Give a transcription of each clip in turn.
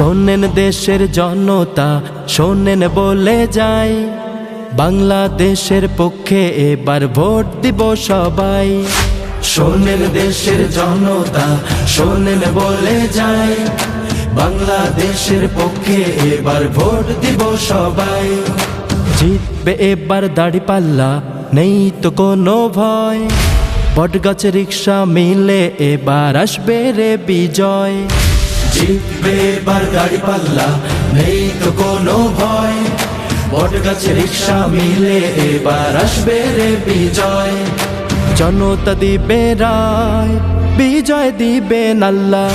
শোনেন দেশের জনতা, শোনেন বলে যাই, বাংলাদেশের পক্ষে এবার ভোট দিব সবাই। শোনেন দেশের জনতা, শোনেন বলে যাই, বাংলাদেশের পক্ষে এবার ভোট দিব সবাই। জিতবে এবার দাঁড়িপাল্লা, নেই তো কোনো ভয়, বটগাছ রিক্সা মিলে এবার আসবে রে বিজয়। জিতবে এবার দাঁড়িপাল্লা, নেই তো কোনো ভয়, বটগাছ রিক্সা মিলে এবার আসবে রে বিজয়। জনতা দিবে রায়, বিজয় দিবেন আল্লাহ।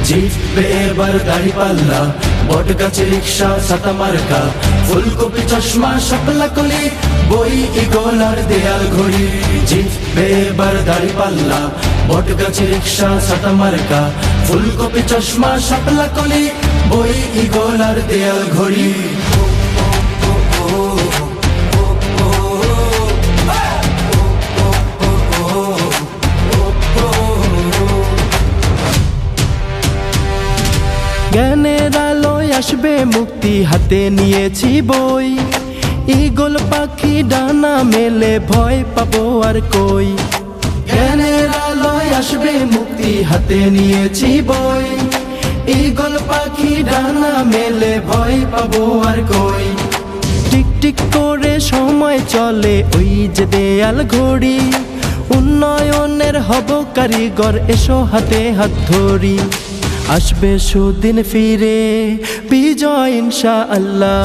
জিতবে এবার দাঁড়িপাল্লা, বটগাছ রিক্সা ছাতা মার্কা, ফুলকপি চশমা শাপলা কলি, বই ঈগল আর দেয়াল ঘড়ি। জিতবে এবার দাঁড়িপাল্লা, বটগাছ রিক্সা ছাতা মার্কা, ফুলকপি চশমা শাপলা কলি, বই ঈগল আর দেয়াল ঘড়ি। জ্ঞানের আলোয় আসবে মুক্তি, হাতে নিয়েছি বই, ঈগল পাখি ডানা মেলে ভয় পাবো আর কই। জ্ঞানের আলোয় আসবে মুক্তি, হাতে নিয়েছি বই, ঈগল পাখি ডানা মেলে ভয় পাবো আর কই। টিক টিক করে সময় চলে ওই যে দেয়াল ঘড়ি, উন্নয়নের হব কারিগর, এসো হাতে হাত ধরি। আসবে সুদিন ফিরে, বিজয় ইনশাআল্লাহ।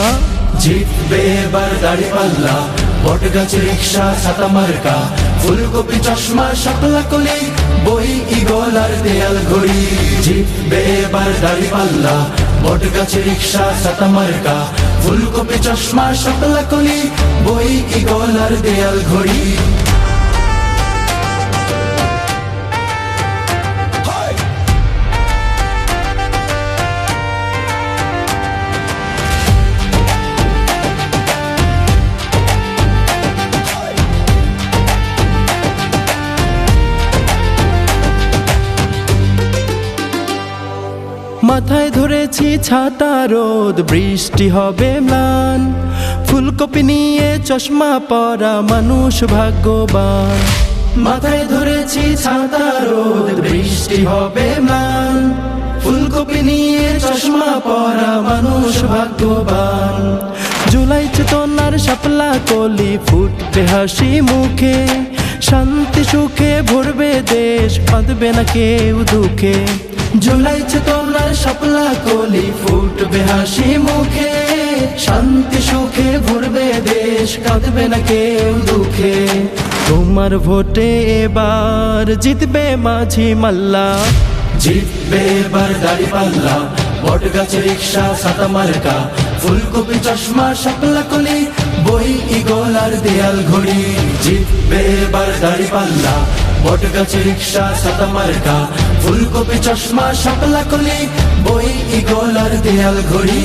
জিতবে এবার দাঁড়িপাল্লা, বটগাছ রিক্সা ছাতা মার্কা, ফুলকপি চশমা শাপলা কলি, বই ঈগল আর দেয়াল ঘড়ি। জিতবে এবার দাঁড়িপাল্লা, বটগাছ রিক্সা ছাতা মার্কা, ফুলকপি চশমা শাপলা কলি, বই ঈগল আর দেয়াল ঘড়ি। মাথায় ধরেছি ছাতা, রোদ বৃষ্টি হবে ম্লান, ফুলকপি নিয়ে চশমা পরা মানুষ ভাগ্যবান। মাথায় ধরেছি ছাতা, রোদ বৃষ্টি হবে ম্লান, ফুলকপি নিয়ে চশমা পরা মানুষ ভাগ্যবান। জুলাই চেতনার শাপলা কলি, ফুটবে হাসি মুখে, শান্তি সুখে ভরবে দেশ, বাঁধবে না কেউ দুঃখে। জুলাই চেতনার শাপলা কলি, ফুটবে হাসি মুখে, শান্তি সুখে ভরবে দেশ, কাঁদবে না কেউ দুঃখে। তোমার ভোটে এবার জিতবে মাঝি মাল্লা। জিতবে এবার দাঁড়িপাল্লা, বটগাছ রিক্সা ছাতা মার্কা, ফুলকপি চশমা শাপলা কলি, বই ঈগল আর দেয়াল ঘড়ি। জিতবে এবার দাঁড়িপাল্লা, বটগাছ রিক্সা ছাতা মার্কা, ফুলকপি চশমা শাপলা কলি, বই ঈগল আর দেয়াল ঘড়ি।